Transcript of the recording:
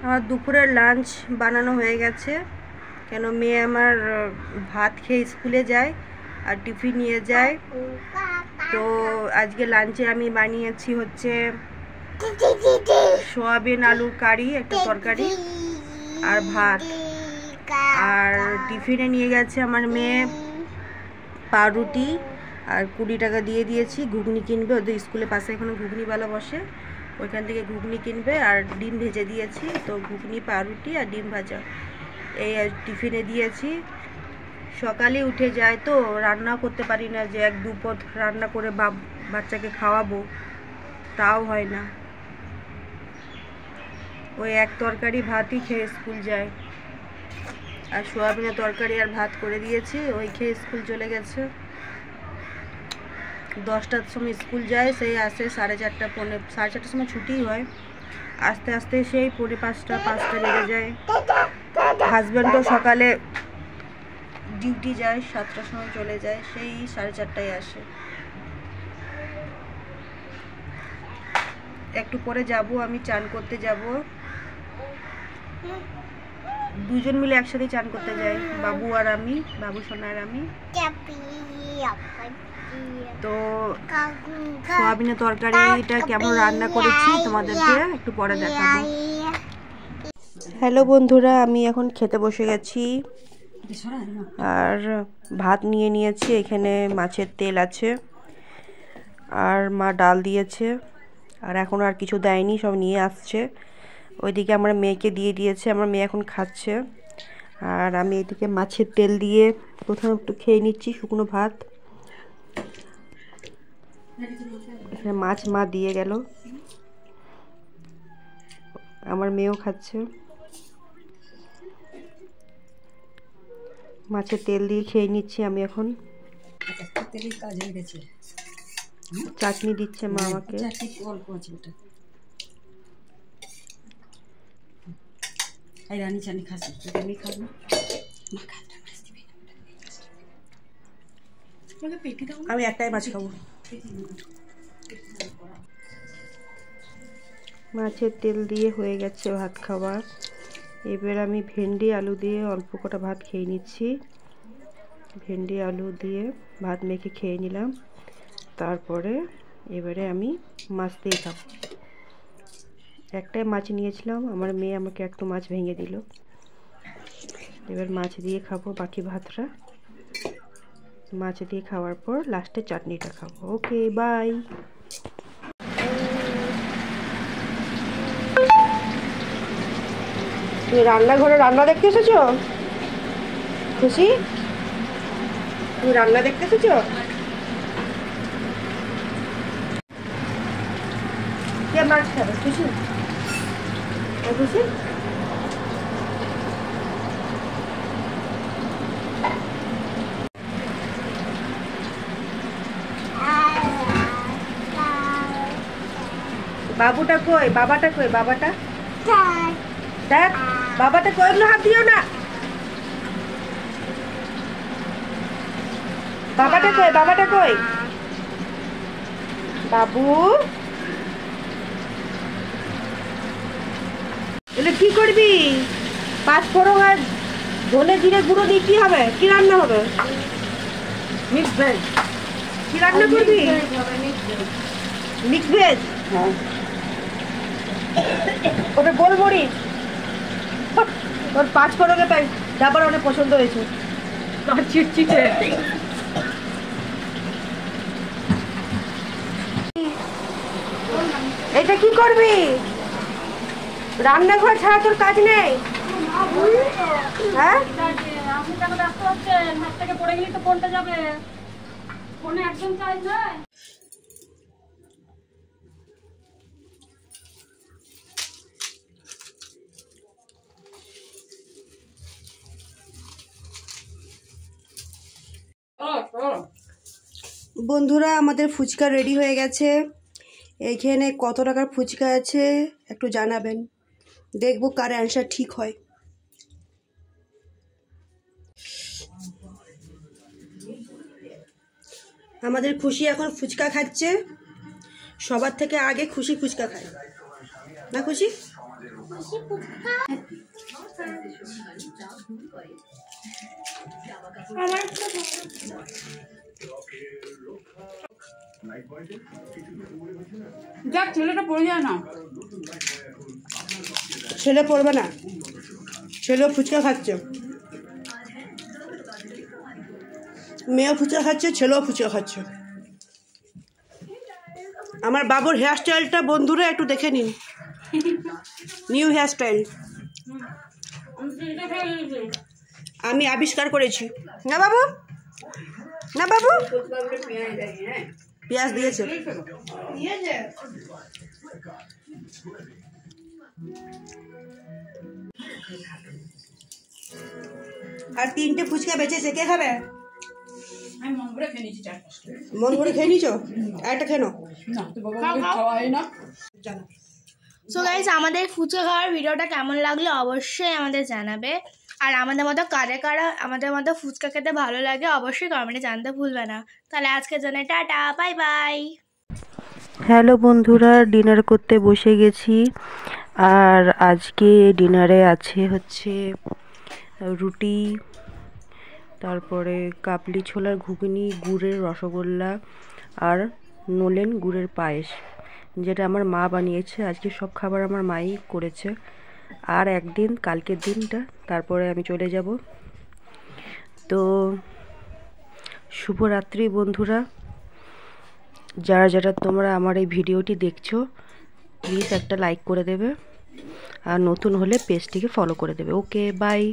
আমার দুপুরের লাঞ্চ বানানো হয়ে গেছে। কেন মেয়ে আমার ভাত খেয়ে স্কুলে যায় আর টিফিন নিয়ে যায়। তো আজকে লাঞ্চে আমি বানিয়েছি হচ্ছে সোয়াবিন আলুর কারি, একটা তরকারি আর ভাত। আর টিফিনে নিয়ে গেছে আমার মেয়ে পাউরুটি আর 20 টাকা দিয়ে দিয়েছি। ঘুগনি কিনবে, ওদের স্কুলের পাশে এখানে ঘুগনিওয়ালা বসে, ওইখান থেকে ঘুগনি কিনবে। আর ডিম ভেজে দিয়েছি, তো ঘুগনি, পাউরুটি আর ডিম ভাজা এই টিফিনে দিয়েছি। সকালে উঠে যায় তো রান্না করতে পারি না, যে এক দুপদ রান্না করে বাচ্চাকে খাওয়াবো, তাও হয় না। ওই এক তরকারি ভাতই খেয়ে স্কুল যায়। আর সোয়াবিনের তরকারি আর ভাত করে দিয়েছি, ওই খেয়ে স্কুল চলে গেছে। 10টার সময় স্কুল যায়, সেই আসে 4:30, 4:30 সময় ছুটি হয়। আস্তে আস্তে সেই 4:45 বেজে যায়। হাজব্যান্ডও সকালে ডিউটি যায়, 7টার সময় চলে যায়, সেই 4:30টায় আসে। একটু পরে যাব, আমি চান করতে যাব। দুজন মিলে একসাথে চান করতে যাই, বাবু আর আমি, বাবু সোনা আর আমি। তো সোয়াবিনের তরকারিটা কেমন রান্না করেছি তোমাদেরকে একটু পরে দেখাবো। হ্যালো বন্ধুরা, আমি এখন খেতে বসে গেছি। আর ভাত নিয়ে নিয়েছি, এখানে মাছের তেল আছে, আর মা ডাল দিয়েছে, আর এখন আর কিছু দেয়নি, সব নিয়ে আসছে। ওইদিকে আমার মেয়েকে দিয়ে দিয়েছে, আমার মেয়ে এখন খাচ্ছে। আর আমি এদিকে মাছের তেল দিয়ে প্রথমে একটু খেয়ে নিচ্ছি শুকনো ভাত। এখানে মাছ মা দিয়ে গেল, আমার মেয়েও খাচ্ছে। মাছের তেল দিয়ে খেয়ে নিচ্ছি আমি এখন। চাটনি দিচ্ছে মা আমাকে। আমি একটাই মাছ খাবো। মাছের তেল দিয়ে হয়ে গেছে ভাত খাওয়া। এবার আমি ভেন্ডি আলু দিয়ে অল্প কটা ভাত খেয়ে নিচ্ছি। ভেন্ডি আলু দিয়ে ভাত মেখে খেয়ে নিলাম। তারপরে এবারে আমি মাছ দিয়ে খাবো। একটাই মাছ নিয়েছিলাম, আমার মেয়ে আমাকে একটু মাছ ভেঙে দিল। এবার মাছ দিয়ে খাবো বাকি ভাতটা। মাছ দিয়ে খাওয়ার পর লাস্টে চাটনিটা খাবো। ওকে, বাই। তুমি রান্নাঘরে রান্না দেখতে এসেছো? খুশি, তুমি রান্না দেখতে এসেছো? কে মাছ খাবে? খুশি? খুশি? বাবুটা কই? বাবাটা কই? বাবাটা দেখ, বাবাটা কই? না, হাত দিও না। বাবাটা কই? বাবাটা কই? বাবু, এলে কি করবি? 5 ফোড়ন আর ধনে জিরে গুঁড়ো দিয়ে কি হবে? কি রান্না হবে? Mix veg. কি রান্না করবি? Mix veg. হ্যাঁ, ওটা গোলমরিচ। ওর 5 ফোড়নে তাই ডাবার অনেক পছন্দ হয়েছে। চিটচিটে। এটা কি করবি? রান্নাঘর ছাড়া তোর কাজ নেই? হ্যাঁ, বন্ধুরা আমাদের ফুচকা রেডি হয়ে গেছে। এইখানে কত টাকার ফুচকা আছে একটু জানাবেন, দেখবো কার অ্যান্সার ঠিক হয়। আমাদের খুশি এখন ফুচকা খাচ্ছে। সবার থেকে আগে খুশি ফুচকা খায়, না খুশি? যাক ছেলেটা পড়ে যায় না, ছেলে পড়বে না, ছেলেও ফুচকা খাচ্ছে, মেয়েও ফুচকা খাচ্ছে, ছেলেও ফুচকা খাচ্ছে। আমার বাবুর হেয়ার স্টাইলটা বন্ধুরা একটু দেখে নিন, নিউ হেয়ার স্টাইল আমি আবিষ্কার করেছি। না বাবু, না বাবু, পেঁয়াজ দিয়েছে। আর 3টে ফুচকা বেঁচেছে, কে খাবে? মন ভরে খেয়ে নিছো, একটা খেয়ে নাও। সো গাইস, আমাদের ফুচকা খাওয়ার ভিডিওটা কেমন লাগলো অবশ্যই আমাদের জানাবে। আর আমাদের মতো কারা কারা আমাদের মতো ফুচকা খেতে ভালো লাগে অবশ্যই কমেন্টে জানতে ভুলবে না। তাহলে আজকের জন্য টাটা, বাই বাই। হ্যালো বন্ধুরা, ডিনার করতে বসে গেছি। আর আজকে ডিনারে আছে হচ্ছে রুটি, তারপরে কাবলি ছোলার ঘুগনি, গুড়ের রসগোল্লা আর নলেন গুড়ের পায়েস, যেটা আমার মা বানিয়েছে। আজকে সব খাবার আমার মাই করেছে। আর একদিন, কালকের দিনটা, তারপরে আমি চলে যাব। তো শুভরাত্রি বন্ধুরা। যারা যারা তোমরা আমার এই ভিডিওটি দেখছো, প্লিজ একটা লাইক করে দেবে, আর নতুন হলে পেজটিকে ফলো করে দেবে। ওকে, বাই।